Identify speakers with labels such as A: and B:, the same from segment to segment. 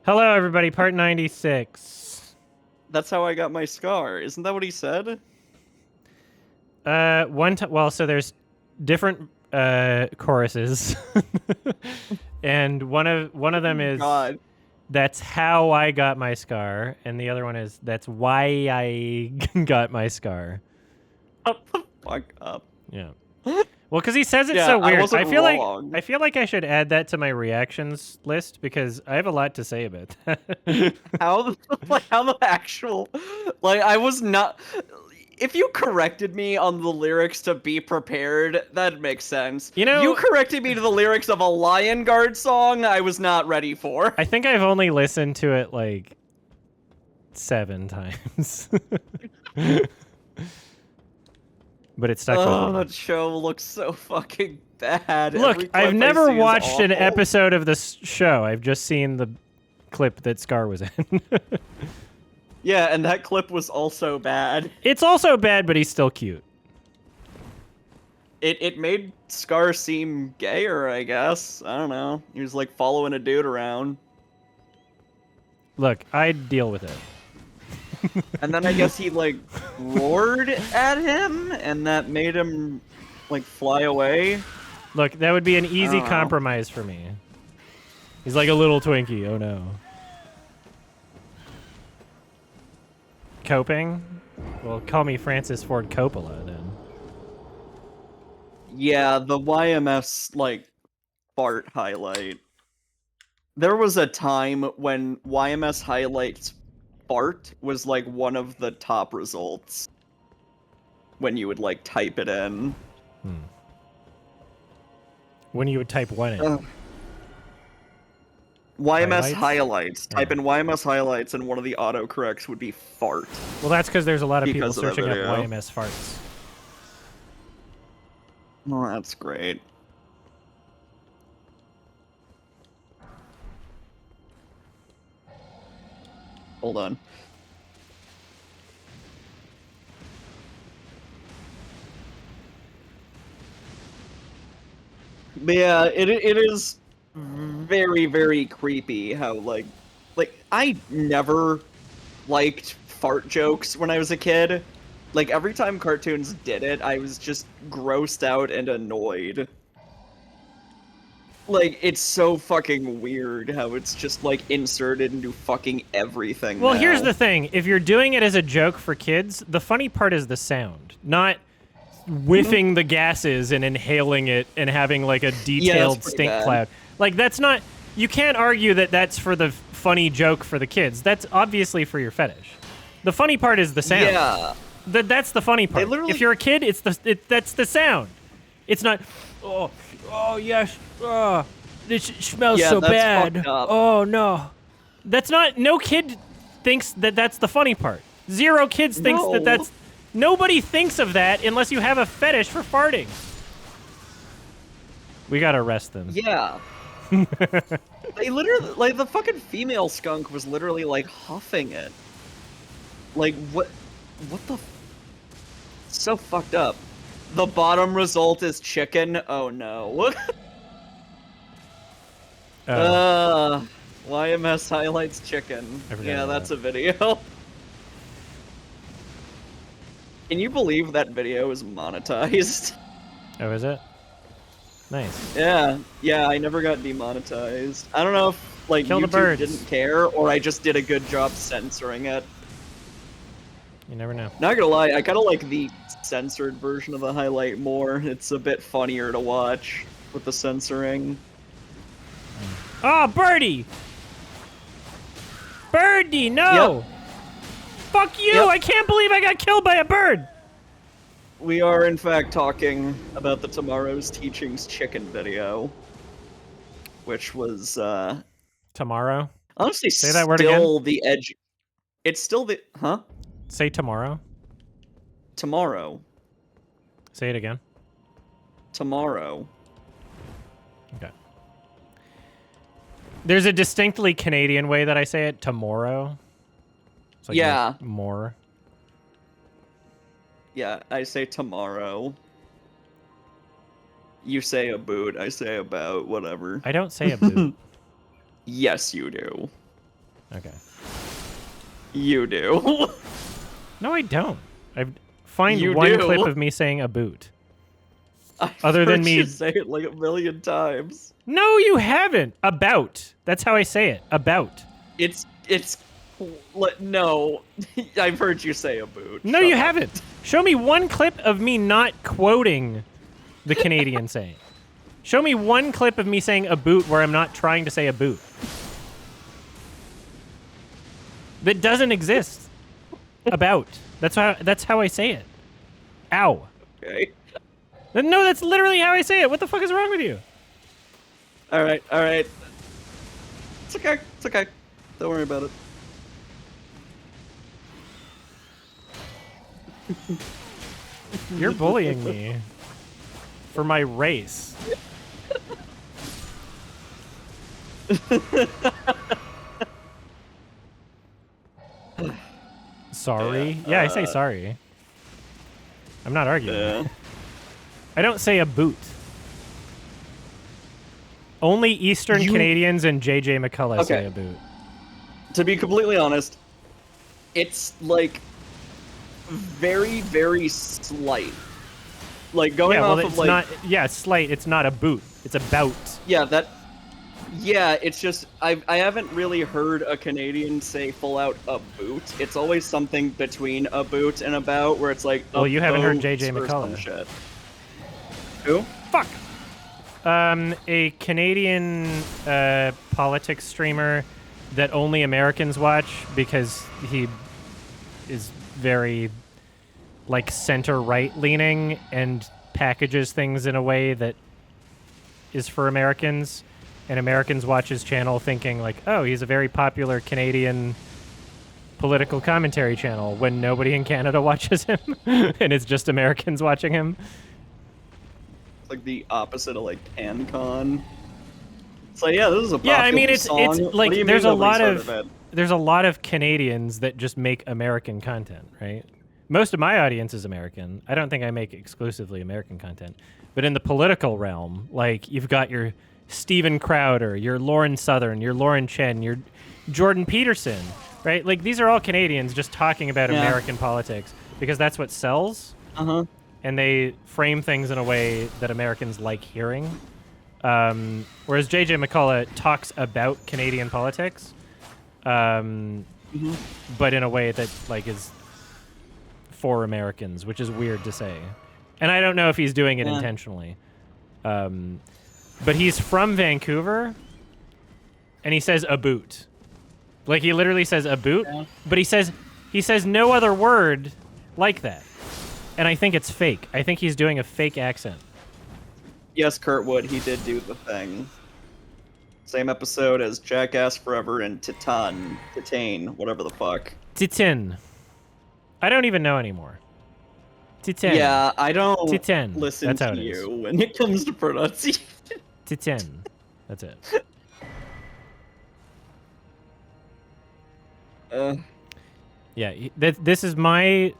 A: Hello, everybody. Part 96.
B: That's how I got my scar. Isn't that what he said?
A: Well, so there's different choruses, and one of them is
B: God.
A: "That's how I got my scar," and the other one is "That's why I got my scar."
B: Shut the fuck up.
A: Yeah. Well, because he says it
B: Yeah,
A: so
B: I
A: weird.
B: wasn't wrong.
A: I feel like I should add that to my reactions list because I have a lot to say about that.
B: How the actual, I was not. If you corrected me on the lyrics to "Be Prepared," that makes sense.
A: You know-
B: You corrected me to the lyrics of a Lion Guard song. I was not ready for.
A: I think I've only listened to it like 7 times. But it stuck with me.
B: That show looks so fucking bad.
A: Look,
B: Every clip
A: I've
B: I
A: never
B: see is
A: watched an
B: awful.
A: episode of this show. I've just seen the clip that Scar was in.
B: Yeah, and that clip was also bad.
A: It's also bad, but he's still cute.
B: It made Scar seem gayer, I guess. I don't know. He was like following a dude around.
A: Look, I'd deal with it.
B: And then I guess he like roared at him and that made him like fly away.
A: Look, that would be an easy
B: know.
A: compromise for me. He's like a little Twinkie. Oh no. Coping? Well, call me Francis Ford Coppola then.
B: Yeah, the YMS like fart highlight. There was a time when YMS highlights fart was like one of the top results when you would like type it in.
A: When you would type what in?
B: YMS
A: Highlights?
B: highlights. Type in YMS highlights and one of the autocorrects would be fart.
A: Well, that's because there's a lot of people
B: Because of that
A: searching up
B: video.
A: YMS farts.
B: Oh, that's great. Hold on. But yeah, it is very, very creepy how like I never liked fart jokes when I was a kid. Like every time cartoons did it, I was just grossed out and annoyed. Like, it's so fucking weird how it's just, like, inserted into fucking everything
A: Well,
B: now.
A: here's the thing. If you're doing it as a joke for kids, the funny part is the sound, not whiffing the gases and inhaling it and having, like, a detailed stink
B: bad.
A: cloud. Like, that's not... You can't argue that that's for the funny joke for the kids. That's obviously for your fetish. The funny part is the sound.
B: Yeah.
A: That's the funny part.
B: literally-
A: If you're a kid, that's the sound. It's not, oh yes, this smells
B: Yeah,
A: so
B: that's
A: bad.
B: fucked up.
A: Oh no. That's not, no kid thinks that that's the funny part. Zero kids thinks that
B: No.
A: that's, nobody thinks of that unless you have a fetish for farting. We gotta arrest them.
B: Yeah. They literally, like, the fucking female skunk was literally, like, huffing it. Like, what the so fucked up. The bottom result is chicken? Oh no. YMS highlights chicken.
A: I forgot
B: Yeah,
A: about
B: that's
A: that.
B: a video. Can you believe that video is monetized?
A: Oh, is it? Nice.
B: Yeah, I never got demonetized. I don't know if, like,
A: Kill the
B: YouTube
A: birds.
B: didn't care, or I just did a good job censoring it.
A: You never know.
B: Not gonna lie, I kinda like the censored version of the highlight more. It's a bit funnier to watch with the censoring.
A: Oh, birdie! Birdie, no!
B: Yep.
A: Fuck you!
B: Yep.
A: I can't believe I got killed by a bird!
B: We are, in fact, talking about the Tomorrow's Teachings chicken video, which was,
A: Tomorrow?
B: honestly
A: Say that word
B: still the edge. It's still the, huh?
A: Say tomorrow.
B: Tomorrow.
A: Say it again.
B: Tomorrow.
A: Okay. There's a distinctly Canadian way that I say it, tomorrow. It's like
B: Yeah.
A: More.
B: Yeah, I say tomorrow. You say about, I say about, whatever.
A: I don't say a boot.
B: Yes, you do.
A: Okay.
B: You do.
A: No, I don't. Find
B: You
A: one
B: do.
A: clip of me saying a boot.
B: I've
A: Other than
B: heard
A: me-
B: you say it like a million times.
A: No, you haven't. About. That's how I say it. About.
B: It's no. I've heard you say a boot.
A: No,
B: Shut
A: you
B: up.
A: haven't. Show me one clip of me not quoting the Canadian saying. Show me one clip of me saying a boot where I'm not trying to say a boot. That doesn't exist. About. That's how I say it. Ow.
B: Okay.
A: No, that's literally how I say it. What the fuck is wrong with you?
B: All right. All right. It's okay. It's okay. Don't worry about it.
A: You're bullying me for my race. Sorry? Yeah, I say sorry. I'm not arguing.
B: Yeah.
A: I don't say a boot. Only Eastern Canadians and JJ McCullough say
B: Okay.
A: a boot.
B: To be completely honest, it's like very, very slight. Like going
A: Yeah, well,
B: off
A: it's
B: of like
A: not. Yeah, slight. It's not a boot. It's a bout.
B: yeah, that. Yeah, it's just I haven't really heard a Canadian say full out a boot. It's always something between a boot and a bout, where it's like.
A: Well, you haven't heard
B: boat
A: JJ
B: or some
A: McCullough.
B: shit. Who?
A: Fuck. A Canadian politics streamer that only Americans watch because he is very like center right leaning and packages things in a way that is for Americans, and Americans watch his channel thinking like, oh, he's a very popular Canadian political commentary channel, when nobody in Canada watches him and it's just Americans watching him.
B: It's like the opposite of like PanCon. It's like, yeah, this is a
A: Yeah, I mean,
B: popular
A: it's
B: song. What
A: like
B: do you
A: there's
B: mean
A: a lot
B: nobody's
A: of
B: heard it?
A: there's a lot of Canadians that just make American content, right? Most of my audience is American. I don't think I make exclusively American content, but in the political realm, like you've got your Steven Crowder, your Lauren Southern, your Lauren Chen, your Jordan Peterson, right? Like these are all Canadians just talking about
B: Yeah.
A: American politics because that's what sells,
B: Uh-huh.
A: and they frame things in a way that Americans like hearing. Whereas JJ McCullough talks about Canadian politics, but in a way that like is for Americans, which is weird to say. And I don't know if he's doing it
B: Yeah.
A: intentionally. But he's from Vancouver, and he says a boot. Like he literally says a boot,
B: Yeah.
A: but he says no other word like that. And I think it's fake. I think he's doing a fake accent.
B: Yes, Kurtwood, he did do the thing. Same episode as Jackass Forever and Titan, whatever the fuck.
A: Titin. I don't even know anymore. Titin.
B: Yeah, I don't
A: Titan.
B: listen
A: That's how
B: to
A: it is.
B: you when it comes to pronunciation.
A: Titin. That's it. Yeah, this is my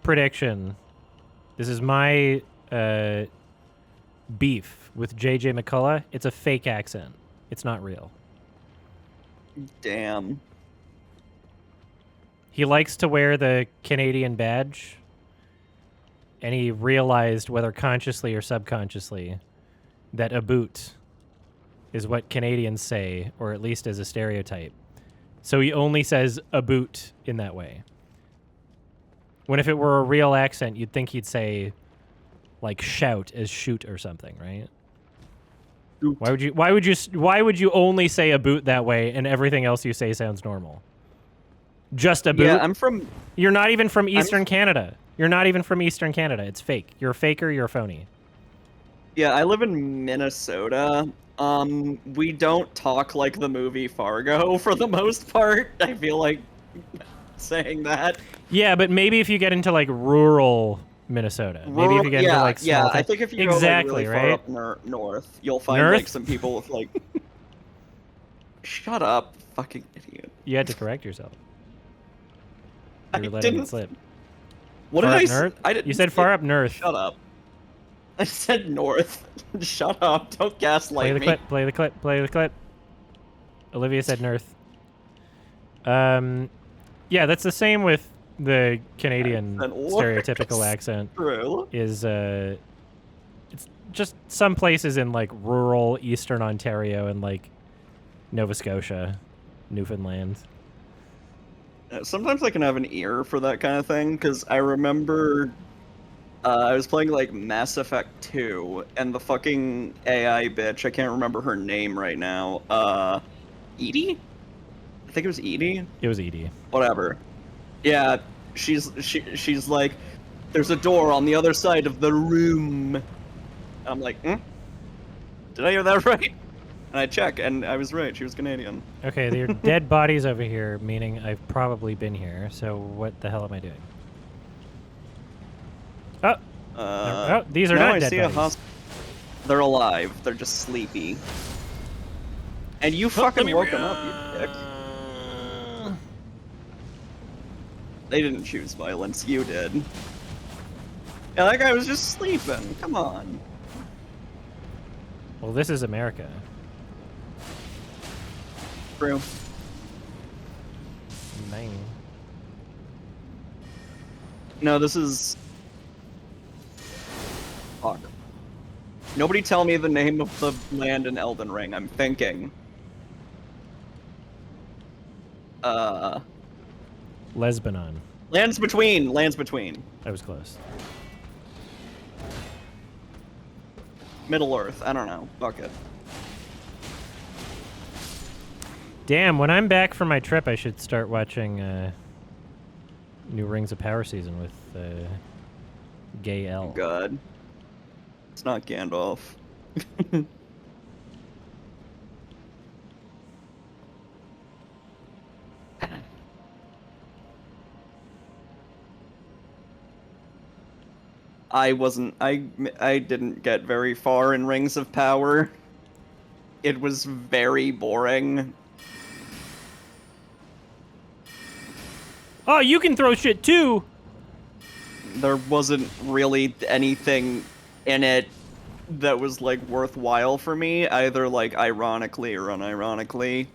A: prediction. This is my beef with JJ McCullough. It's a fake accent. It's not real.
B: Damn.
A: He likes to wear the Canadian badge, and he realized, whether consciously or subconsciously, that a boot is what Canadians say, or at least as a stereotype. So he only says a boot in that way. When if it were a real accent, you'd think he'd say like shout as shoot or something, right?
B: Shoot.
A: Why would you only say a boot that way and everything else you say sounds normal? Just a boot?
B: Yeah, I'm from...
A: You're not even from Eastern Canada. You're not even from Eastern Canada. It's fake. You're a faker, you're a phony.
B: Yeah, I live in Minnesota. We don't talk like the movie Fargo for the most part. I feel like saying that.
A: Yeah, but maybe if you get into like rural Minnesota, maybe if you get into like small
B: I think if you
A: exactly,
B: go like, really
A: right?
B: far up north, you'll find
A: North?
B: like some people with like. Shut up, fucking idiot!
A: You had to correct yourself. You
B: I
A: were letting
B: didn't.
A: it slip.
B: What
A: Far
B: did I?
A: up
B: Say?
A: north?
B: I didn't.
A: You said
B: say-
A: far up north.
B: Shut up. I said north. Shut up! Don't gaslight
A: Play the
B: me.
A: clip. Play the clip. Play the clip. Olivia said north. Yeah, that's the same with the Canadian
B: Accent works.
A: stereotypical accent.
B: True.
A: Is it's just some places in like rural eastern Ontario and like Nova Scotia, Newfoundland.
B: Sometimes I can have an ear for that kind of thing, because I remember I was playing like Mass Effect 2, and the fucking AI bitch, I can't remember her name right now. Edie? I think it was Edie.
A: It was Edie.
B: Whatever. Yeah, she's like, there's a door on the other side of the room. And I'm like, Did I hear that right? And I check, and I was right. She was Canadian.
A: Okay, there are dead bodies over here, meaning I've probably been here. So what the hell am I doing? Oh, oh, these are
B: now
A: not
B: I
A: dead
B: see
A: bodies.
B: They're alive. They're just sleepy. And you fucking woke them up, you dick. They didn't choose violence. You did. Yeah, that guy was just sleeping. Come on.
A: Well, this is America.
B: True.
A: Nine.
B: No, this is... Fuck. Nobody tell me the name of the land in Elden Ring. I'm thinking.
A: Lesbanon.
B: Lands Between. Lands Between.
A: I was close.
B: Middle Earth. I don't know. Fuck it.
A: Damn, when I'm back from my trip, I should start watching new Rings of Power season with Gay L.
B: God. It's not Gandalf. I didn't get very far in Rings of Power. It was very boring.
A: Oh, you can throw shit too!
B: There wasn't really anything in it that was like worthwhile for me, either like ironically or unironically.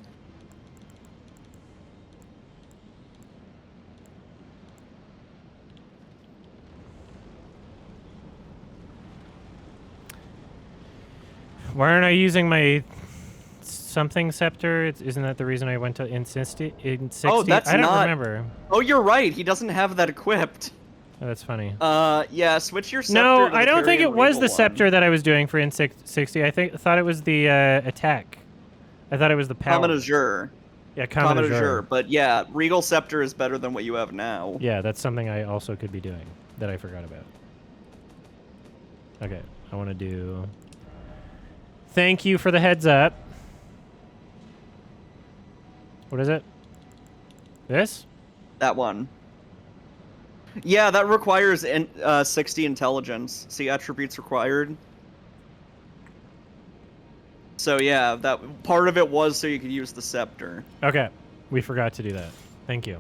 A: Why aren't I using my something scepter? Isn't that the reason I went to in 60?
B: Oh, that's
A: I don't
B: not...
A: remember.
B: Oh, you're right. He doesn't have that equipped.
A: Oh, that's funny.
B: Yeah, switch your scepter
A: No,
B: to the
A: I don't think
B: Carrion
A: it was
B: Regal
A: the
B: one.
A: scepter that I was doing for in 60. I thought it was the attack. I thought it was the power.
B: Comet Azure.
A: Yeah, Comet Azure.
B: But yeah, Regal Scepter is better than what you have now.
A: Yeah, that's something I also could be doing that I forgot about. Okay, I want to do... Thank you for the heads up. What is it? This?
B: That one. Yeah, that requires 60 intelligence. See attributes required. So yeah, that part of it was so you could use the scepter.
A: Okay, we forgot to do that. Thank you.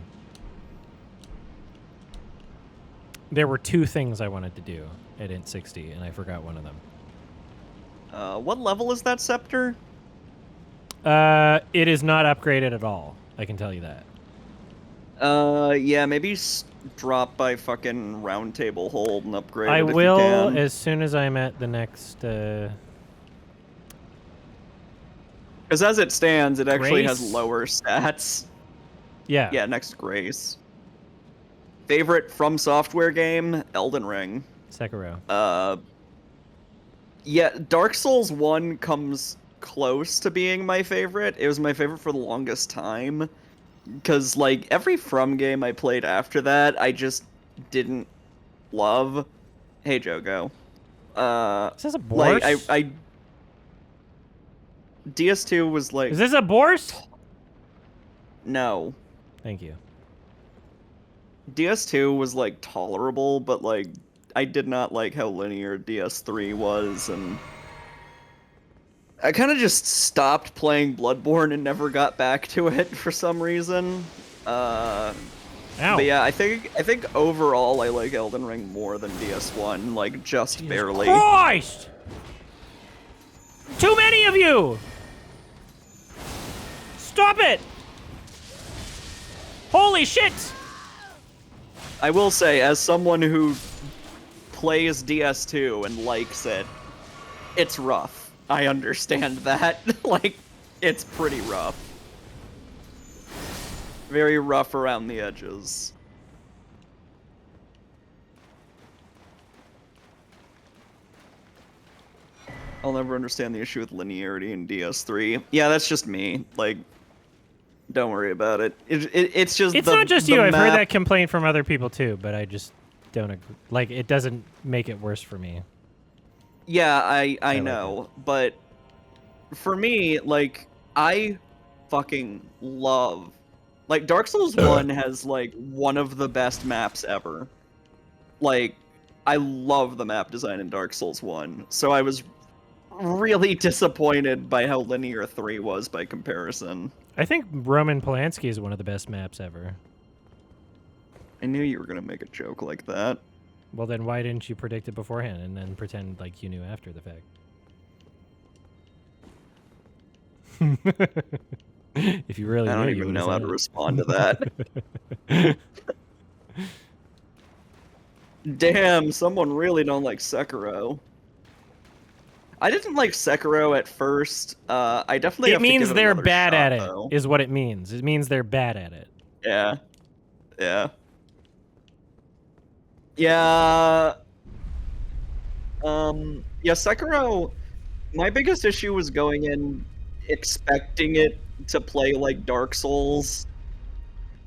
A: There were two things I wanted to do at Int 60, and I forgot one of them.
B: What level is that scepter?
A: It is not upgraded at all. I can tell you that.
B: Yeah, maybe drop by fucking round table hold and upgrade
A: I
B: it if
A: will
B: you can.
A: as soon as I'm at the next.
B: Because as it stands, it actually has
A: Grace?
B: lower stats.
A: Yeah.
B: Yeah, next Grace. Favorite From Software game? Elden Ring.
A: Sekiro.
B: Yeah, Dark Souls 1 comes close to being my favorite. It was my favorite for the longest time. Because, like, every From game I played after that, I just didn't love. Hey, Jogo.
A: Is this a Borscht?
B: Like, DS2 was like...
A: Is this a Borscht?
B: No.
A: Thank you.
B: DS2 was, like, tolerable, but, like, I did not like how linear DS3 was, and... I kind of just stopped playing Bloodborne and never got back to it for some reason.
A: Ow.
B: But yeah, I think overall I like Elden Ring more than DS1, like, just
A: Jesus
B: barely.
A: Christ! Too many of you! Stop it! Holy shit!
B: I will say, as someone who plays DS2 and likes it, it's rough. I understand that. Like, it's pretty rough. Very rough around the edges. I'll never understand the issue with linearity in DS3. Yeah, that's just me. Like, don't worry about it. It's just
A: It's
B: the,
A: not just
B: the
A: you. I've heard
B: map-
A: that complaint from other people too, but I just don't agree. Like, it doesn't make it worse for me.
B: Yeah, I
A: like
B: know, but for me, like, I fucking love... Like, Dark Souls 1 has, like, one of the best maps ever. Like, I love the map design in Dark Souls 1, so I was really disappointed by how linear 3 was by comparison.
A: I think Roman Polanski is one of the best maps ever.
B: I knew you were gonna make a joke like that.
A: Well, then why didn't you predict it beforehand and then pretend like you knew after the fact? If you really
B: I
A: knew,
B: don't
A: you
B: even
A: would have
B: know how
A: said
B: to
A: it.
B: respond to that. Damn, someone really don't like Sekiro. I didn't like Sekiro at first. I definitely
A: It
B: have to give
A: means
B: it
A: they're
B: another
A: bad
B: shot,
A: at it,
B: though.
A: is what it means. It means they're bad at it.
B: Yeah. Yeah. Yeah. Yeah, Sekiro, my biggest issue was going in expecting it to play like Dark Souls.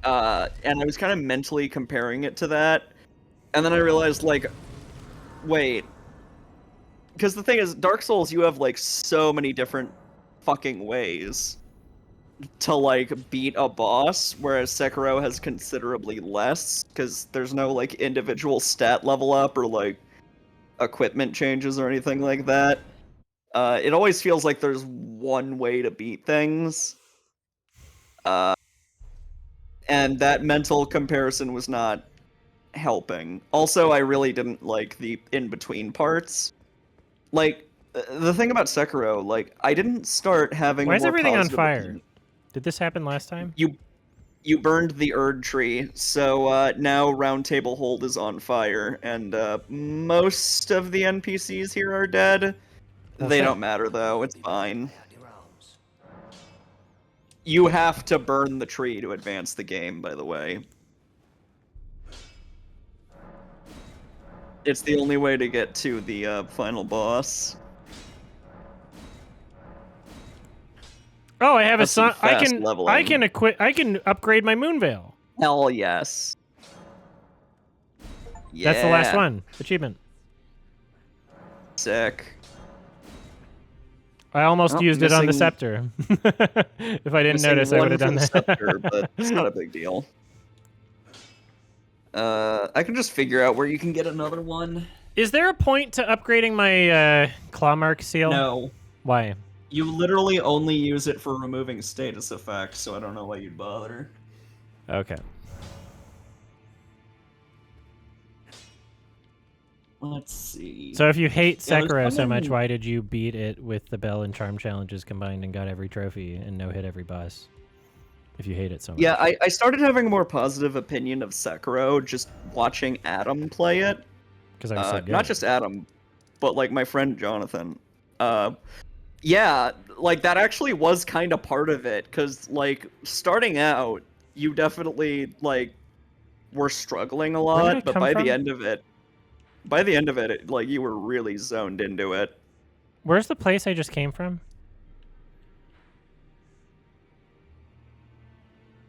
B: And I was kind of mentally comparing it to that. And then I realized, like, wait. Because the thing is, Dark Souls, you have, like, so many different fucking ways to, like, beat a boss, whereas Sekiro has considerably less, because there's no, like, individual stat level up or, like, equipment changes or anything like that. It always feels like there's one way to beat things. And that mental comparison was not helping. Also, I really didn't like the in-between parts. Like, the thing about Sekiro, like, I didn't start having a
A: Why is
B: more
A: everything on
B: positive
A: fire?
B: opinion.
A: Did this happen last time?
B: You burned the Erd tree, so now Round Table Hold is on fire, and most of the NPCs here are dead.
A: Well,
B: They
A: shit.
B: don't matter, though. It's fine. You have to burn the tree to advance the game, by the way. It's the only way to get to the final boss.
A: Oh, I have a
B: That's some
A: son. I
B: fast
A: can
B: leveling.
A: I can upgrade my moon veil.
B: Hell yes. Yeah.
A: That's the last one. Achievement.
B: Sick.
A: I almost
B: Oh,
A: used it on the
B: missing-
A: scepter. If I didn't notice, I would have done that.
B: Scepter, but it's not a big deal. I can just figure out where you can get another one.
A: Is there a point to upgrading my claw mark seal?
B: No.
A: Why?
B: You literally only use it for removing status effects, so I don't know why you'd bother.
A: Okay.
B: Let's see.
A: So if you hate
B: Yeah, there's
A: Sekiro so much,
B: someone-
A: why did you beat it with the Bell and Charm challenges combined and got every trophy and no hit every boss? If you hate it so much.
B: Yeah, I started having a more positive opinion of Sekiro just watching Adam play it.
A: Because I was so good.
B: Not just Adam, but like my friend Jonathan. Yeah, like that actually was kind of part of it, because like starting out, you definitely like were struggling a
A: Where did I
B: lot, but
A: come
B: by
A: from?
B: the end of it, like you were really zoned into it.
A: Where's the place I just came from?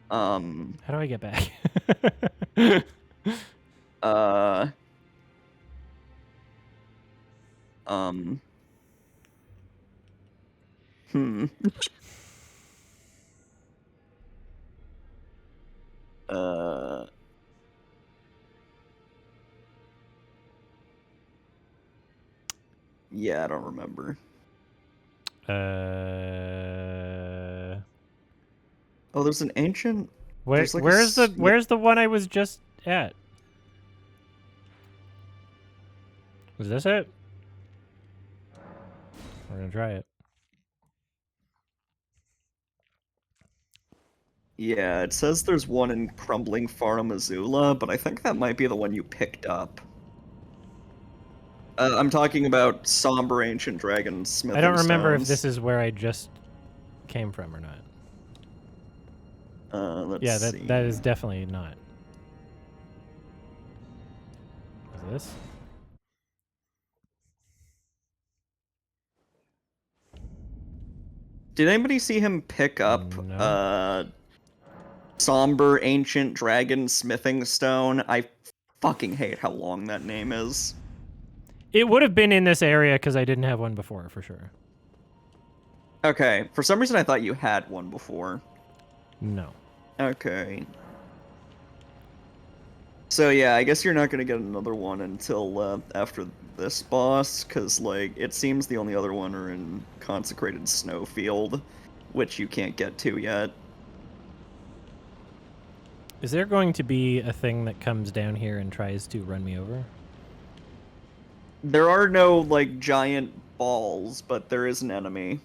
A: How do I get back?
B: Uh, hmm. Yeah, I don't remember. Oh, there's an ancient. There's like
A: where's the one I was just at? Is this it? We're gonna try it.
B: Yeah, it says there's one in Crumbling Farm Azula, but I think that might be the one you picked up. I'm talking about Somber Ancient Dragon Smithing
A: I don't remember if
B: Stones.
A: this is where I just came from or not.
B: Let's see.
A: that is definitely not. Is this?
B: Did anybody see him pick up
A: No.
B: Somber Ancient Dragon Smithing Stone? I fucking hate how long that name is.
A: It would have been in this area because I didn't have one before, for sure.
B: Okay, for some reason I thought you had one before.
A: No.
B: Okay. So yeah, I guess you're not gonna get another one until after this boss, because like it seems the only other one are in Consecrated Snowfield, which you can't get to yet.
A: Is there going to be a thing that comes down here and tries to run me over?
B: There are no like giant balls, but there is an enemy.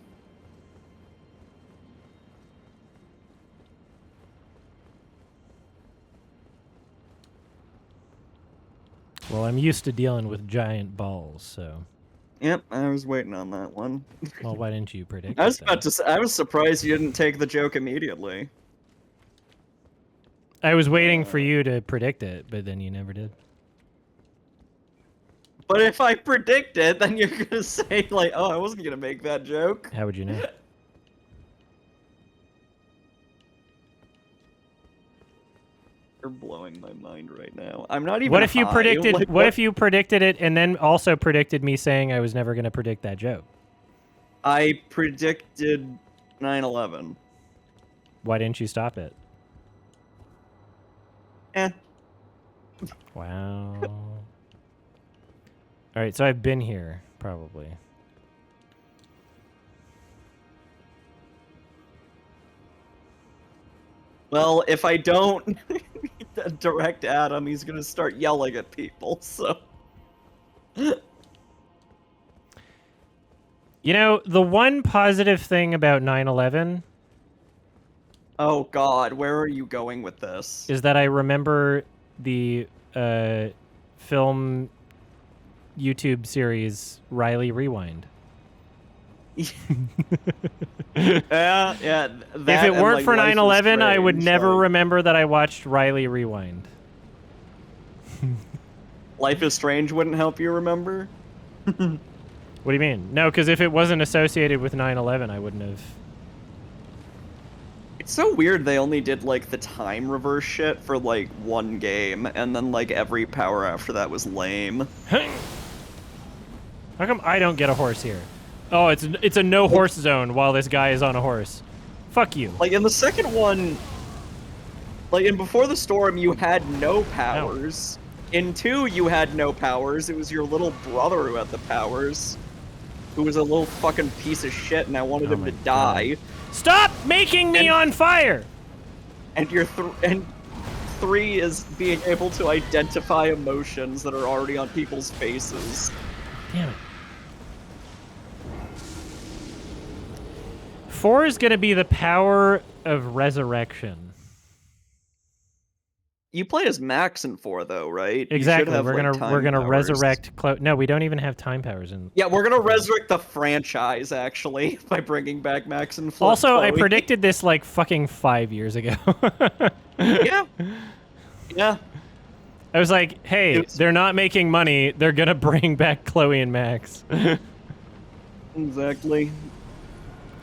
A: Well, I'm used to dealing with giant balls, so.
B: Yep, I was waiting on that one.
A: Well, why didn't you predict
B: I was
A: it,
B: about to say, I was surprised you didn't take the joke immediately.
A: I was waiting for you to predict it, but then you never did.
B: But if I predict it, then you're gonna say like, "Oh, I wasn't gonna make that joke."
A: How would you know?
B: You're blowing my mind right now. I'm not even.
A: What if you
B: high.
A: predicted?
B: Like,
A: what if you predicted it and then also predicted me saying I was never going to predict that joke?
B: I predicted 9/11.
A: Why didn't you stop it?
B: Eh.
A: Wow. All right, so I've been here probably.
B: Well, if I don't direct at him, he's gonna start yelling at people. So.
A: You know, the one positive thing about 9/11
B: Oh God, where are you going with this?
A: is that I remember the film YouTube series Riley Rewind.
B: Yeah.
A: If it weren't for 9/11, I would never remember that I watched Riley Rewind.
B: Life is Strange wouldn't help you remember?
A: What do you mean? No, because if it wasn't associated with 9/11, I wouldn't have.
B: It's so weird they only did like the time reverse shit for like one game, and then like every power after that was lame.
A: How come I don't get a horse here? Oh, it's a no horse zone while this guy is on a horse. Fuck you.
B: Like in the second one, like in Before the Storm, you had no powers. In 2, you had no powers. It was your little brother who had the powers, who was a little fucking piece of shit, and I wanted him to die.
A: Stop making me on fire!
B: And and 3 is being able to identify emotions that are already on people's faces.
A: Damn it. 4 is gonna be the power of resurrection.
B: You play as Max in 4, though, right?
A: Exactly.
B: Have,
A: we're gonna resurrect. No, we don't even have time powers in.
B: Yeah, we're gonna resurrect the franchise actually by bringing back Max and Chloe.
A: Also, I predicted this like fucking 5 years ago.
B: Yeah. Yeah.
A: I was like, hey, they're not making money. They're gonna bring back Chloe and Max.
B: Exactly.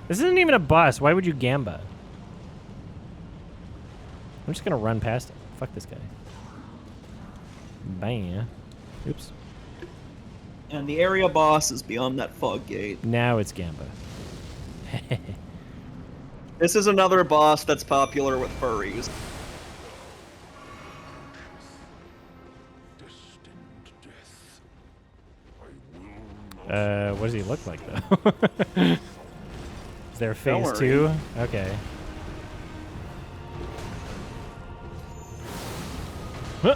A: This isn't even a boss. Why would you Gamba? I'm just gonna run past him. Fuck this guy. Bam. Oops.
B: And the area boss is beyond that fog gate.
A: Now it's Gamba.
B: This is another boss that's popular with furries.
A: What does he look like, though? Is there a phase 2? Okay. Huh.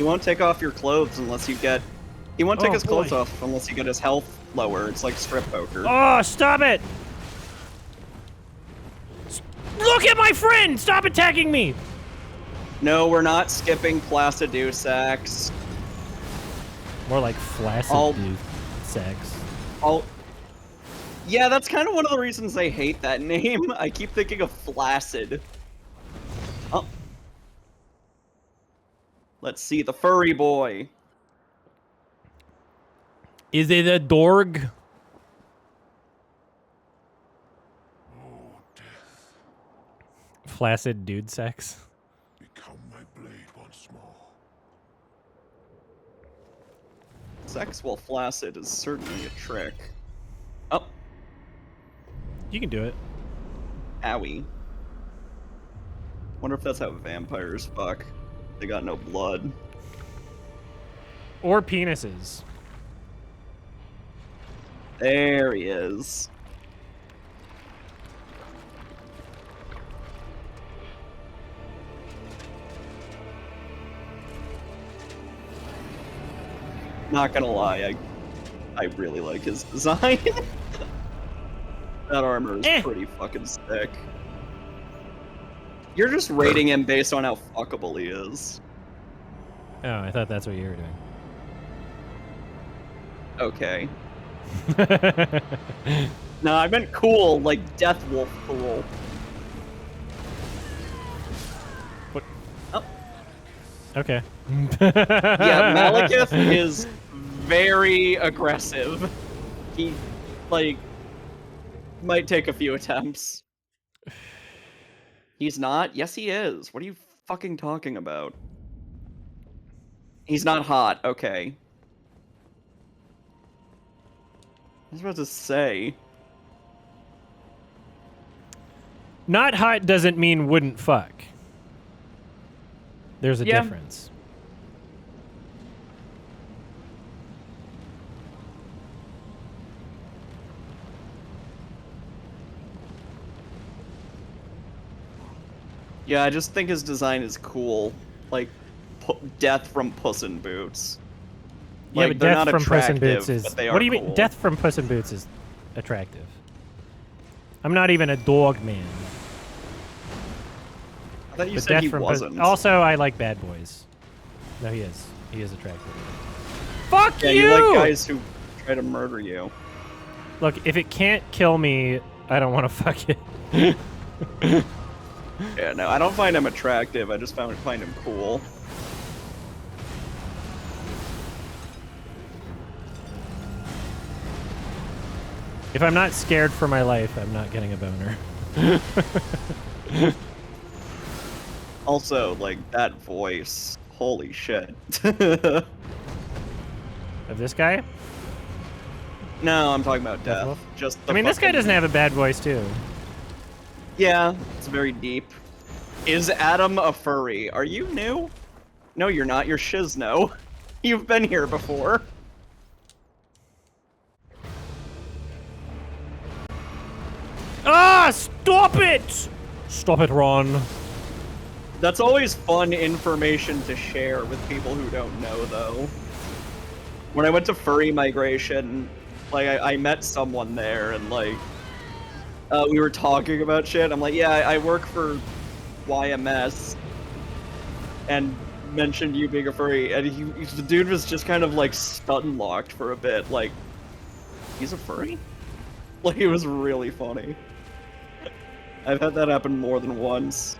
B: won't take off your clothes unless you get. He won't take
A: Oh,
B: his clothes
A: boy.
B: off unless you get his health lower. It's like strip poker.
A: Oh, stop it! Look at my friend! Stop attacking me!
B: No, we're not skipping Placidusax.
A: More like flaccid dude sex.
B: Yeah, that's kind of one of the reasons I hate that name. I keep thinking of flaccid. Oh. Let's see, the furry boy.
A: Is it a dorg?
C: Oh, death,
A: Flaccid dude sex.
C: become my blade once more.
B: Sex while flaccid is certainly a trick. Oh,
A: You can do it.
B: owie. Wonder if that's how vampires fuck. They got no blood.
A: Or penises.
B: There he is. Not gonna lie, I really like his design. That armor is pretty fucking sick. You're just rating him based on how fuckable he is.
A: Oh, I thought that's what you were doing.
B: Okay. No, I meant cool, like Death Wolf cool.
A: What?
B: Oh.
A: Okay.
B: Yeah, Maliketh is very aggressive. He, like, might take a few attempts. He's not? Yes, he is. What are you fucking talking about? He's not hot. Okay. I was about to say.
A: Not hot doesn't mean wouldn't fuck. There's a
B: Yeah.
A: difference.
B: Yeah, I just think his design is cool. Like, death from Puss in Boots.
A: Yeah,
B: Like,
A: but
B: they're
A: death
B: not
A: from Puss in
B: attractive,
A: Boots is.
B: but they
A: What
B: are
A: do you mean?
B: cool.
A: Death from Puss in Boots is attractive. I'm not even a dog man.
B: I thought you
A: But
B: said
A: death
B: he
A: from
B: wasn't.
A: Also, I like bad boys. No, he is. He is attractive. Fuck
B: Yeah,
A: you!
B: you like guys who try to murder you.
A: Look, if it can't kill me, I don't want to fuck it.
B: Yeah, no, I don't find him attractive. I just find him cool.
A: If I'm not scared for my life, I'm not getting a boner.
B: Also, like, that voice. Holy shit.
A: Of this guy?
B: No, I'm talking about death.
A: Wolf?
B: Just
A: I mean, this guy doesn't have a bad voice, too.
B: Yeah, it's very deep. Is Adam a furry? Are you new? No, you're not. You're Shizno. You've been here before.
A: Ah! Stop it! Stop it, Ron.
B: That's always fun information to share with people who don't know, though. When I went to furry migration, like, I met someone there, and, like, we were talking about shit. I'm like, yeah, I work for YMS, and mentioned you being a furry, and the dude was just kind of, like, stun-locked for a bit, like, he's a furry? Like, it was really funny. I've had that happen more than once.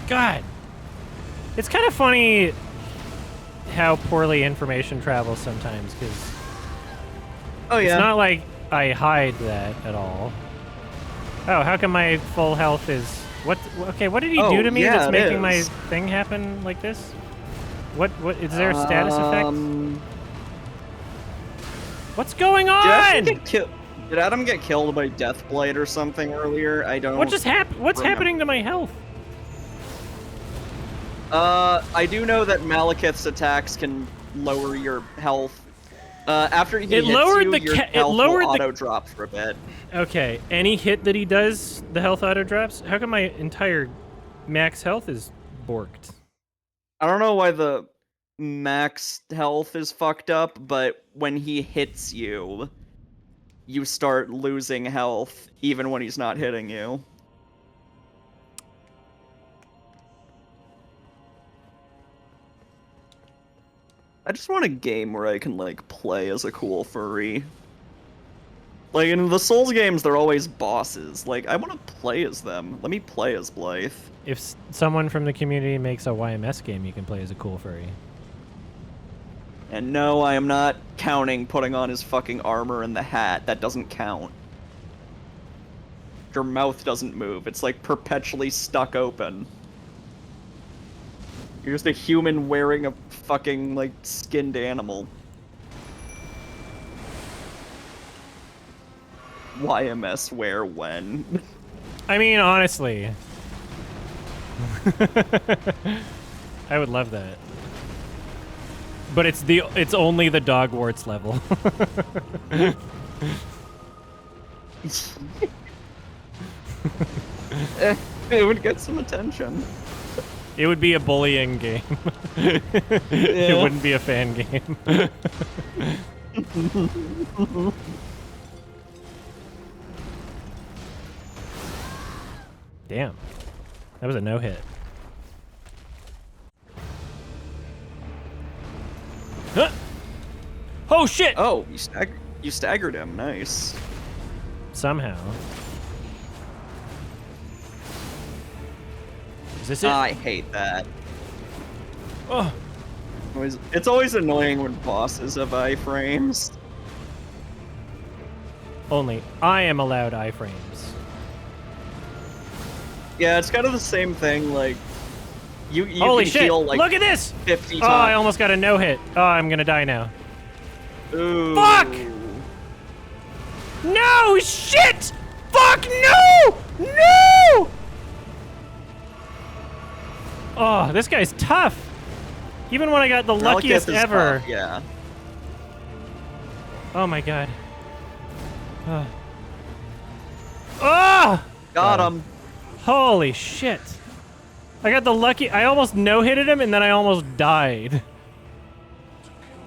A: God. It's kind of funny how poorly information travels sometimes, because
B: Oh, yeah.
A: it's not like I hide that at all. Oh, how come my full health is... What? Okay, what did he do to me
B: yeah,
A: that's
B: it
A: making my
B: is.
A: thing happen like this? What is there a status effect? What's going on?
B: Did Adam get killed by Deathblight or something earlier? I don't.
A: What just happened? What's
B: remember.
A: happening to my health?
B: I do know that Maliketh's attacks can lower your health. After he hits
A: lowered
B: you,
A: the
B: your
A: it
B: health
A: lowered
B: will
A: the-
B: auto-drop for a bit.
A: Okay, any hit that he does, the health auto drops. How come my entire max health is borked?
B: I don't know why the max health is fucked up, but when he hits you, you start losing health even when he's not hitting you. I just want a game where I can, like, play as a cool furry. Like, in the Souls games, they're always bosses. Like, I want to play as them. Let me play as Blythe.
A: If someone from the community makes a YMS game, you can play as a cool furry.
B: And no, I am not counting putting on his fucking armor and the hat. That doesn't count. Your mouth doesn't move. It's, like, perpetually stuck open. You're just a human wearing a fucking, like, skinned animal. YMS where when?
A: I mean, honestly. I would love that. But it's only the Dogwarts level.
B: It would get some attention.
A: It would be a bullying game. It wouldn't be a fan game. Damn. That was a no-hit. Huh! Oh, shit!
B: Oh, you staggered him. Nice.
A: Somehow. Is this it?
B: I hate that.
A: Oh.
B: It's always annoying when bosses have iframes.
A: Only I am allowed iframes.
B: Yeah, it's kind of the same thing, like, you
A: Holy
B: can
A: shit!
B: heal, like,
A: Look at this!
B: 50
A: Oh, I
B: times.
A: almost got a no-hit. Oh, I'm gonna die now.
B: Ooh.
A: Fuck! No! Shit! Fuck! No! No! Oh, this guy's tough. Even when I got the
B: Maliketh
A: luckiest
B: is
A: ever.
B: tough, yeah.
A: Oh my god. Oh! Oh!
B: Got him.
A: Holy shit. I got the lucky... I almost no-hitted him, and then I almost died.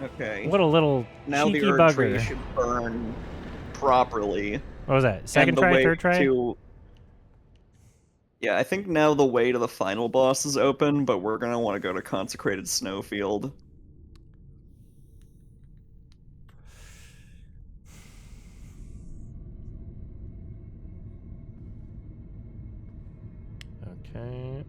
B: Okay.
A: What a little
B: Now
A: cheeky
B: the Erd tree
A: bugger.
B: should burn properly.
A: What was that? Second
B: And the
A: try,
B: way
A: third try?
B: Yeah, I think now the way to the final boss is open, but we're gonna want to go to Consecrated Snowfield.
A: Okay.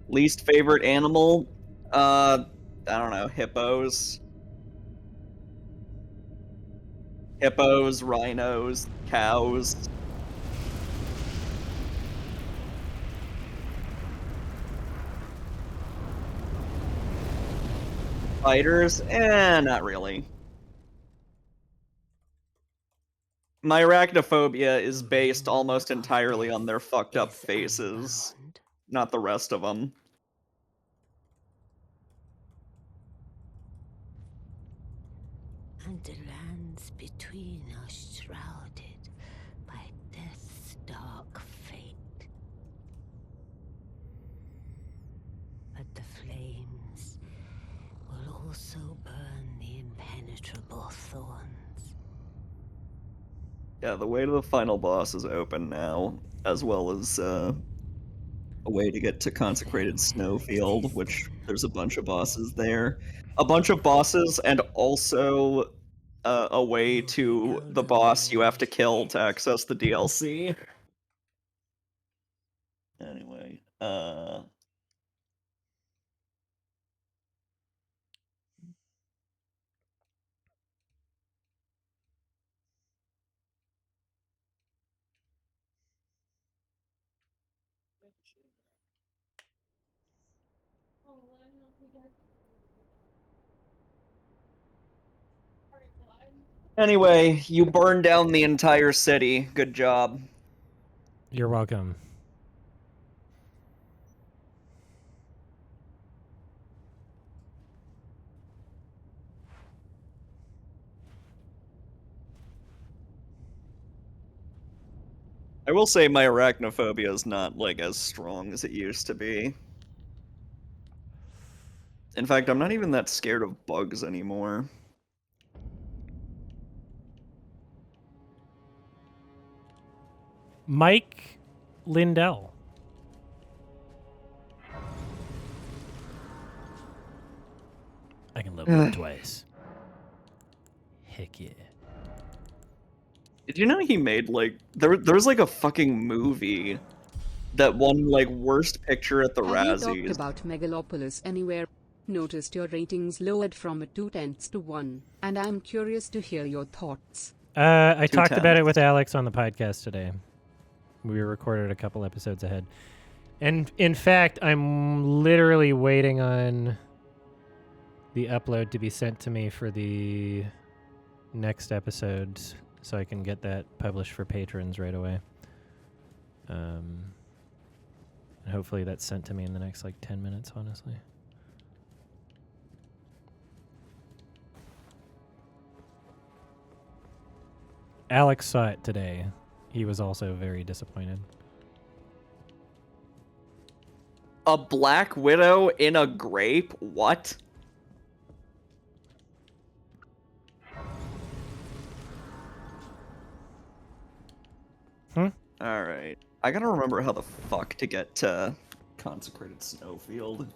B: Least favorite animal? I don't know, hippos. Hippos, rhinos, cows. Spiders? Not really. My arachnophobia is based almost entirely on their fucked up faces, not the rest of them.
D: And the lands between are shrouded by death's dark fate. But the flames will also burn the impenetrable thorns.
B: Yeah, the way to the final boss is open now, as well as a way to get to Consecrated Snowfield, which there's a bunch of bosses there. A bunch of bosses, and also a way to the boss you have to kill to access the DLC. Anyway, Anyway, you burned down the entire city. Good job.
A: You're welcome.
B: I will say my arachnophobia is not like as strong as it used to be. In fact, I'm not even that scared of bugs anymore.
A: Mike Lindell. I can level up twice. Heck yeah.
B: Did you know he made like there's like a fucking movie that won like worst picture at the
E: Have you talked
B: Razzies?
E: about Megalopolis anywhere? Noticed your ratings lowered from a 2/10 to 1, and I'm curious to hear your thoughts.
A: I
B: Two
A: talked about it
B: tenths.
A: with Alex on the podcast today. We recorded a couple episodes ahead. And in fact, I'm literally waiting on the upload to be sent to me for the next episode so I can get that published for patrons right away. And hopefully that's sent to me in the next like 10 minutes, honestly. Alex saw it today. He was also very disappointed.
B: A Black Widow in a grape? What? Alright. I gotta remember how the fuck to get to Consecrated Snowfield.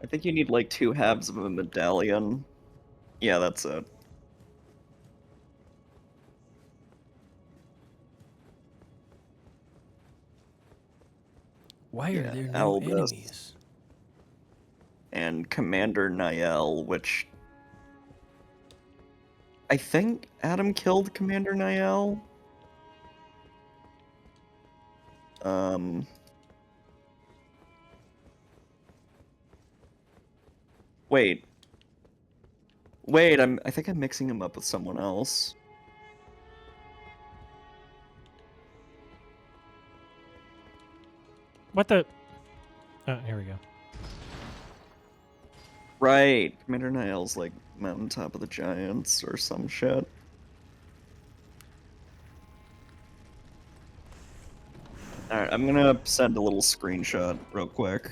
B: I think you need like 2 halves of a medallion. Yeah, that's it.
A: Why
B: Yeah,
A: are there no
B: Albus.
A: enemies?
B: And Commander Niel, which I think Adam killed Commander Niel. Wait. Wait, I think I'm mixing him up with someone else.
A: What the? Oh, here we go.
B: Right, Commander Niel's like Mountaintop of the Giants or some shit. Alright, I'm gonna send a little screenshot real quick.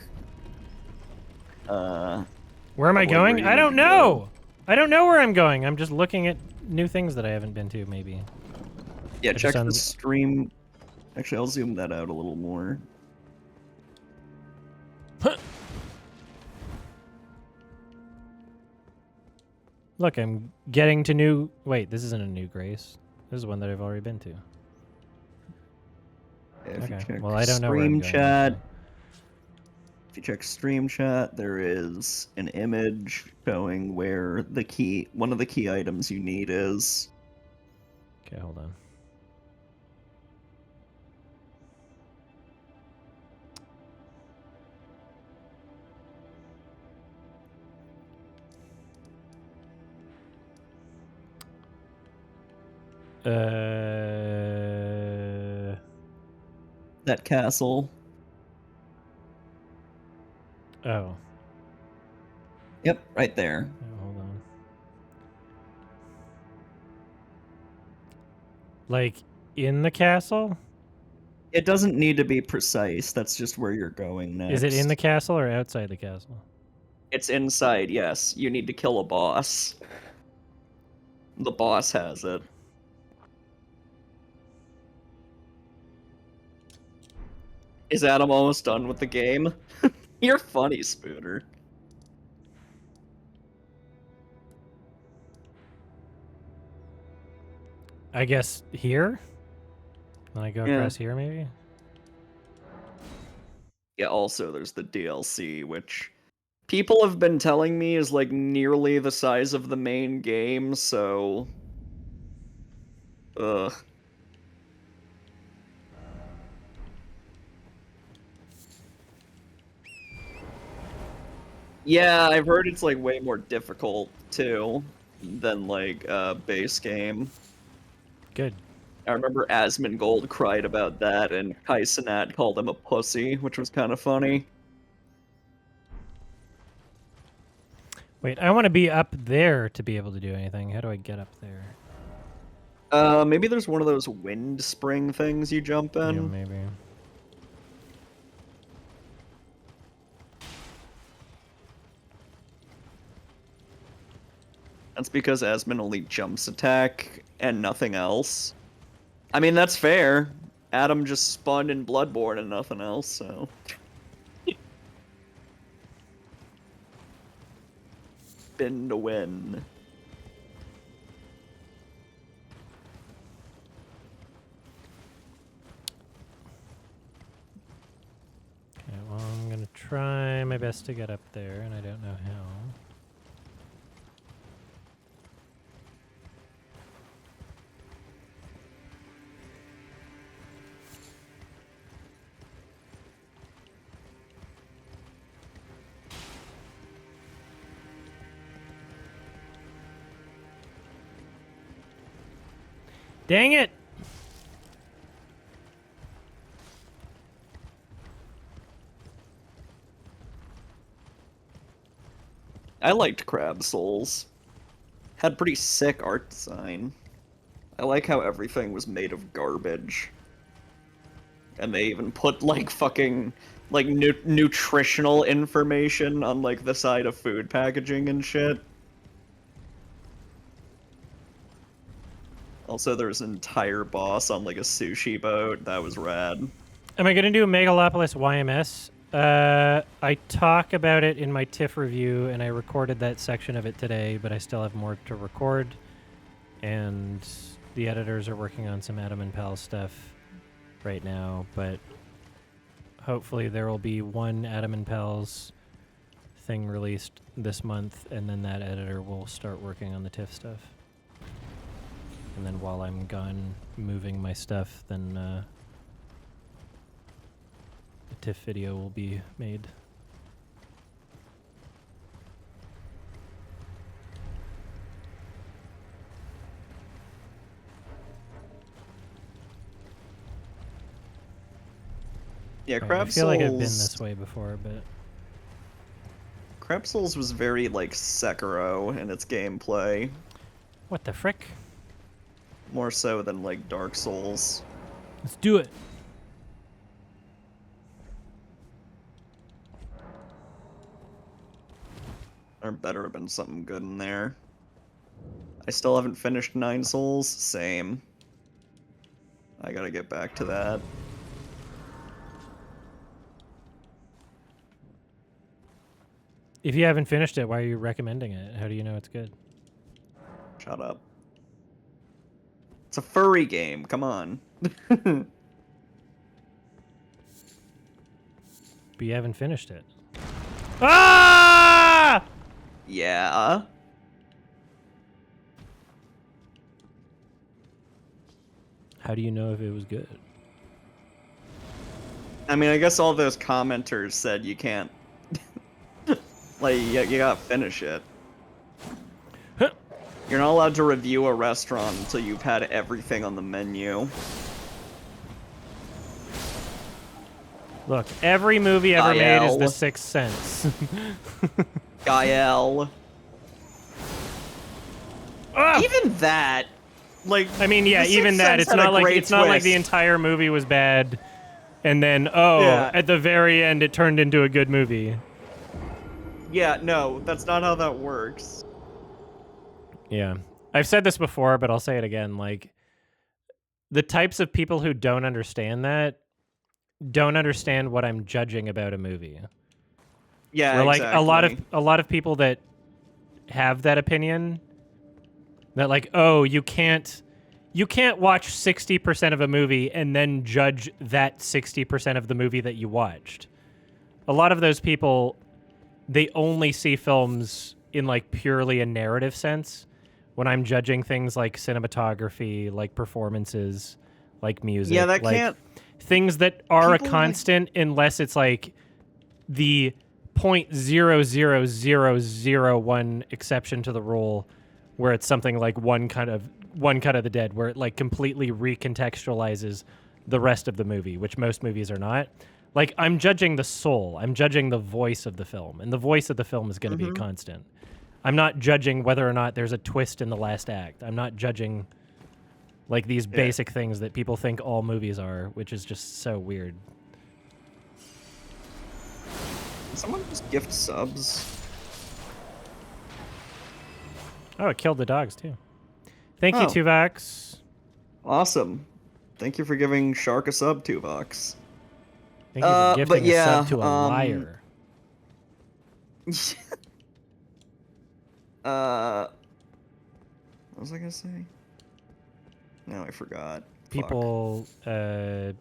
A: Where am I
B: Probably
A: going?
B: where
A: I
B: you
A: don't
B: need to
A: know.
B: go.
A: I don't know where I'm going. I'm just looking at new things that I haven't been to, maybe.
B: Yeah,
A: just
B: check the
A: un-
B: stream. Actually, I'll zoom that out a little more.
A: Look, I'm getting to new... Wait, this isn't a new Grace. This is one that I've already been to.
B: Yeah, if you
A: Okay,
B: check
A: well, I don't know where I'm
B: stream
A: going,
B: chat.
A: actually.
B: If you check stream chat, there is an image showing where one of the key items you need is.
A: Okay, hold on.
B: That castle.
A: Oh.
B: Yep, right there.
A: Oh, hold on. Like, in the castle?
B: It doesn't need to be precise. That's just where you're going next.
A: Is it in the castle or outside the castle?
B: It's inside, yes. You need to kill a boss. The boss has it. Is Adam almost done with the game? You're funny, Spooner.
A: I guess here? Then I go
B: Yeah.
A: across here, maybe?
B: Yeah, also there's the DLC, which people have been telling me is like nearly the size of the main game, so... Ugh. Yeah, I've heard it's like way more difficult too than like base game.
A: Good.
B: I remember Asmongold cried about that, and Kai Cenat called him a pussy, which was kind of funny.
A: Wait, I want to be up there to be able to do anything. How do I get up there?
B: Maybe there's one of those wind spring things you jump in.
A: Yeah, maybe.
B: That's because Asmon only jumps attack and nothing else. I mean, that's fair. Adam just spawned in Bloodborne and nothing else, so... Spin to win.
A: Okay, well, I'm gonna try my best to get up there, and I don't know how. Dang it!
B: I liked Crab Souls. Had pretty sick art design. I like how everything was made of garbage. And they even put, like, fucking, like, nutritional information on, like, the side of food packaging and shit. Also, there's an entire boss on, like, a sushi boat. That was rad.
A: Am I going to do Megalopolis YMS? I talk about it in my TIFF review, and I recorded that section of it today, but I still have more to record. And the editors are working on some Adam and Pal stuff right now, but hopefully there will be one Adam and Pal's thing released this month, and then that editor will start working on the TIFF stuff. And then while I'm gone moving my stuff, then the TIFF video will be made.
B: Yeah,
A: I
B: Crab
A: feel like I've been
B: Souls...
A: this way before, but...
B: Crab Souls was very, like, Sekiro in its gameplay.
A: What the frick?
B: More so than, like, Dark Souls.
A: Let's do it!
B: There better have been something good in there. I still haven't finished 9 Souls. Same. I gotta get back to that.
A: If you haven't finished it, why are you recommending it? How do you know it's good?
B: Shut up. It's a furry game, come on.
A: But you haven't finished it. Ah!
B: Yeah.
A: How do you know if it was good?
B: I mean, I guess all those commenters said you can't... like, you gotta finish it.
A: Huh.
B: You're not allowed to review a restaurant until you've had everything on the menu.
A: Look, every movie ever made is
B: Gael.
A: The Sixth Sense.
B: Gael.
A: Ah!
B: Even that, like...
A: I mean, yeah,
B: The
A: even
B: Sixth
A: that.
B: Sense
A: It's
B: had a
A: not like
B: great
A: it's not like the
B: twist.
A: entire movie was bad, and then at the very end it turned into a good movie.
B: Yeah, no, that's not how that works.
A: Yeah, I've said this before, but I'll say it again. Like, the types of people who don't understand what I'm judging about a movie.
B: Yeah,
A: Where, like,
B: exactly.
A: a lot of people that have that opinion, that like, oh, you can't watch 60% of a movie and then judge that 60% of the movie that you watched. A lot of those people, they only see films in like purely a narrative sense. When I'm judging things like cinematography, like performances, like music,
B: Yeah, that
A: like
B: can't...
A: things that are a
B: People, like-
A: constant unless it's like the 0.00001 exception to the rule, where it's something like one cut of the dead, where it like completely recontextualizes the rest of the movie, which most movies are not. Like, I'm judging the soul, I'm judging the voice of the film, and the voice of the film is going to be a constant. I'm not judging whether or not there's a twist in the last act. I'm not judging like these basic things that people think all movies are, which is just so weird.
B: Can someone just gift subs?
A: Oh, it killed the dogs too. Thank you,
B: Oh.
A: Tuvox.
B: Awesome. Thank you for giving Shark a sub, Tuvox.
A: Thank you for
B: but
A: gifting a
B: yeah,
A: sub to a liar.
B: What was I gonna say? No, I forgot.
A: People that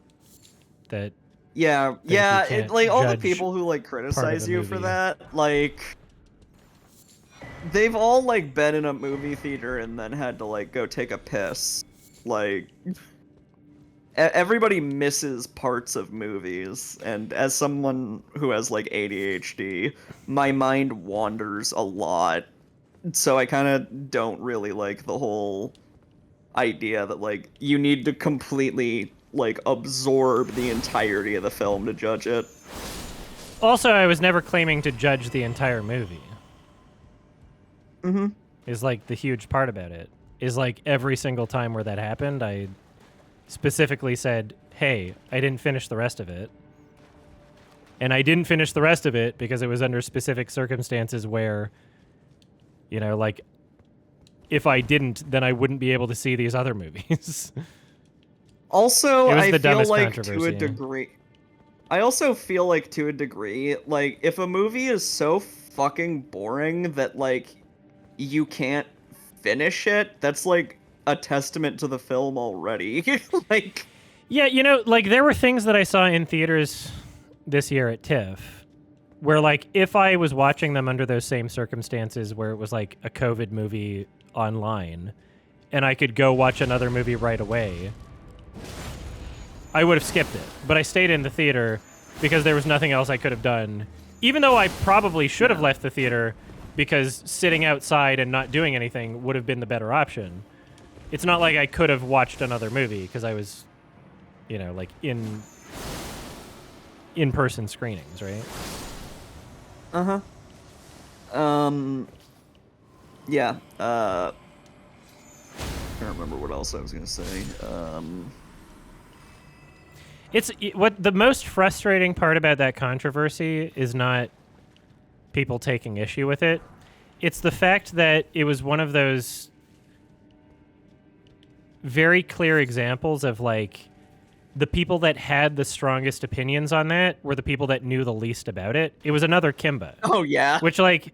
B: Yeah,
A: you
B: yeah,
A: can't
B: like all the
A: judge
B: people who like
A: part of
B: criticize
A: a
B: you for
A: movie.
B: that, like they've all like been in a movie theater and then had to like go take a piss. Like everybody misses parts of movies, and as someone who has like ADHD, my mind wanders a lot. So I kind of don't really like the whole idea that like you need to completely like absorb the entirety of the film to judge it.
A: Also, I was never claiming to judge the entire movie.
B: Mm-hmm.
A: Is like the huge part about it. Is like every single time where that happened, I specifically said, hey, I didn't finish the rest of it. And I didn't finish the rest of it because it was under specific circumstances where, you know, like, if I didn't, then I wouldn't be able to see these other movies.
B: Also,
A: It was
B: I
A: the
B: feel
A: dumbest
B: like to a
A: controversy.
B: degree, I also feel like to a degree, like if a movie is so fucking boring that like you can't finish it, that's like a testament to the film already. Like,
A: Yeah, you know, like, there were things that I saw in theaters this year at TIFF where, like, if I was watching them under those same circumstances where it was, like, a COVID movie online and I could go watch another movie right away, I would have skipped it. But I stayed in the theater because there was nothing else I could have done, even though I probably should have left the theater because sitting outside and not doing anything would have been the better option. It's not like I could have watched another movie because I was, you know, like in-person screenings, right?
B: uh-huh. Yeah, I can't remember what else I was gonna say.
A: It's what the most frustrating part about that controversy is not people taking issue with it. It's the fact that it was one of those very clear examples of like the people that had the strongest opinions on that were the people that knew the least about it. It was another Kimba.
B: Oh yeah.
A: Which like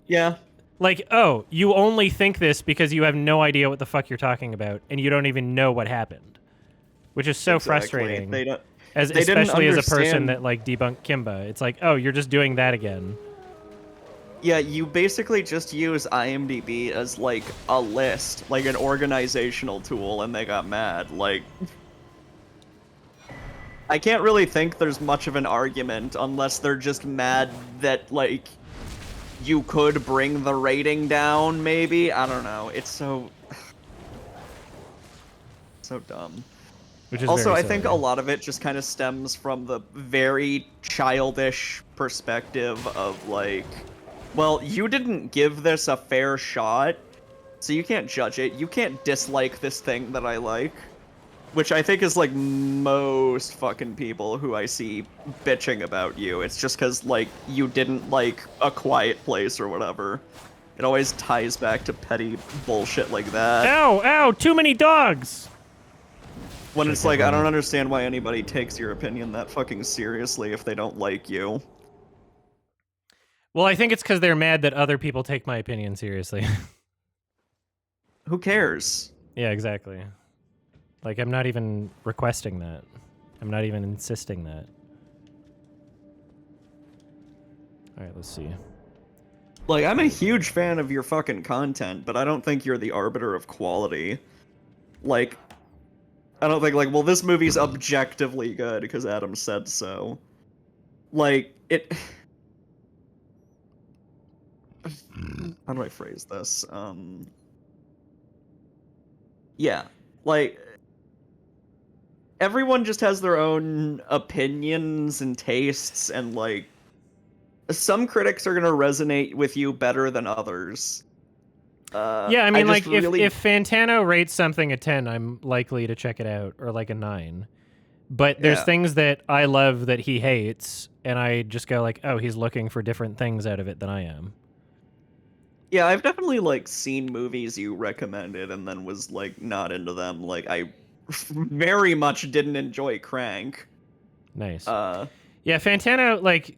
B: Yeah.
A: like, oh, you only think this because you have no idea what the fuck you're talking about and you don't even know what happened. Which is so
B: Exactly.
A: frustrating.
B: They don't.
A: As
B: They didn't
A: especially as a person
B: understand-
A: that like debunked Kimba. It's like, oh, you're just doing that again.
B: Yeah, you basically just use IMDb as like a list, like an organizational tool, and they got mad. Like, I can't really think there's much of an argument unless they're just mad that like you could bring the rating down, maybe? I don't know. It's so so dumb.
A: Which is
B: Also,
A: very
B: I think a
A: silly.
B: lot of it just kind of stems from the very childish perspective of like, well, you didn't give this a fair shot, so you can't judge it. You can't dislike this thing that I like. Which I think is like most fucking people who I see bitching about you. It's just because like you didn't like A Quiet Place or whatever. It always ties back to petty bullshit like that.
A: Ow, ow, too many dogs!
B: When it's like, I don't understand why anybody takes your opinion that fucking seriously if they don't like you.
A: Well, I think it's because they're mad that other people take my opinion seriously.
B: Who cares?
A: Yeah, exactly. Like, I'm not even requesting that. I'm not even insisting that. Alright, let's see.
B: Like, I'm a huge fan of your fucking content, but I don't think you're the arbiter of quality. Like, I don't think, like, well, this movie's objectively good because Adam said so. Like, it... How do I phrase this? Yeah, like, everyone just has their own opinions and tastes, and, like, some critics are gonna resonate with you better than others.
A: Yeah, I mean,
B: just
A: like,
B: really...
A: if Fantano rates something a 10, I'm likely to check it out, or like a 9. But there's
B: Yeah.
A: things that I love that he hates, and I just go like, oh, he's looking for different things out of it than I am.
B: Yeah, I've definitely like seen movies you recommended and then was like not into them. Like I very much didn't enjoy Crank.
A: Nice.
B: Uh,
A: Yeah, Fantano, like,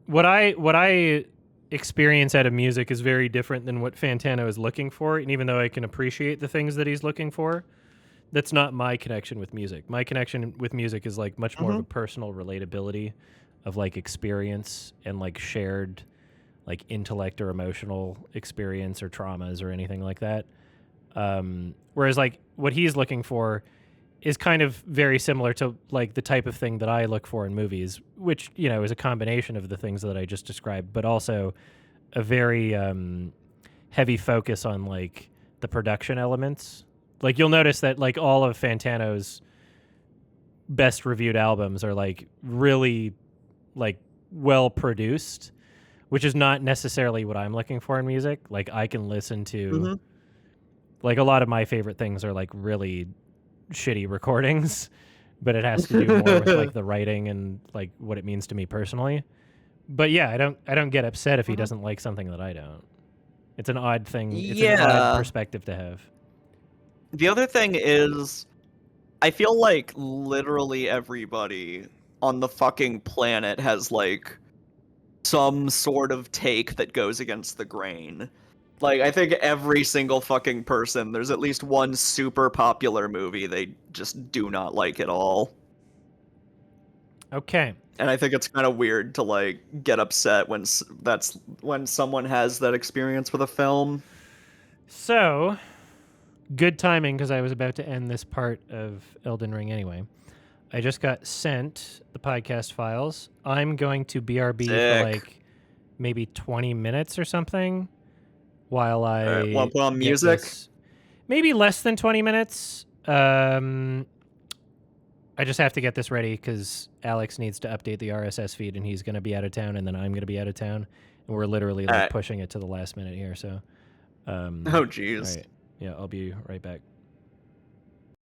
A: what I experience out of music is very different than what Fantano is looking for, and even though I can appreciate the things that he's looking for, that's not my connection with music. My connection with music is like much more of a personal relatability of like experience and like shared like intellect or emotional experience or traumas or anything like that. Whereas like what he's looking for is kind of very similar to like the type of thing that I look for in movies, which, you know, is a combination of the things that I just described, but also a very heavy focus on like the production elements. Like you'll notice that like all of Fantano's best reviewed albums are like really like well produced, which is not necessarily what I'm looking for in music. Like I can listen to like a lot of my favorite things are like really shitty recordings, but it has to do more with like the writing and like what it means to me personally. But yeah, I don't get upset if he doesn't like something that I don't. It's an odd thing. It's an odd perspective to have.
B: The other thing is, I feel like literally everybody on the fucking planet has like some sort of take that goes against the grain. Like, I think every single fucking person, there's at least one super popular movie they just do not like at all.
A: Okay.
B: And I think it's kind of weird to, like, get upset when that's when someone has that experience with a film.
A: So, good timing because I was about to end this part of Elden Ring anyway. I just got sent the podcast files. I'm going to BRB for like maybe 20 minutes or something while I
B: Want to put on
A: get
B: music?
A: this. Maybe less than 20 minutes. I just have to get this ready because Alex needs to update the RSS feed, and he's going to be out of town, and then I'm going to be out of town, and we're literally like pushing it to the last minute here. So,
B: Oh, jeez.
A: all right, yeah, I'll be right back.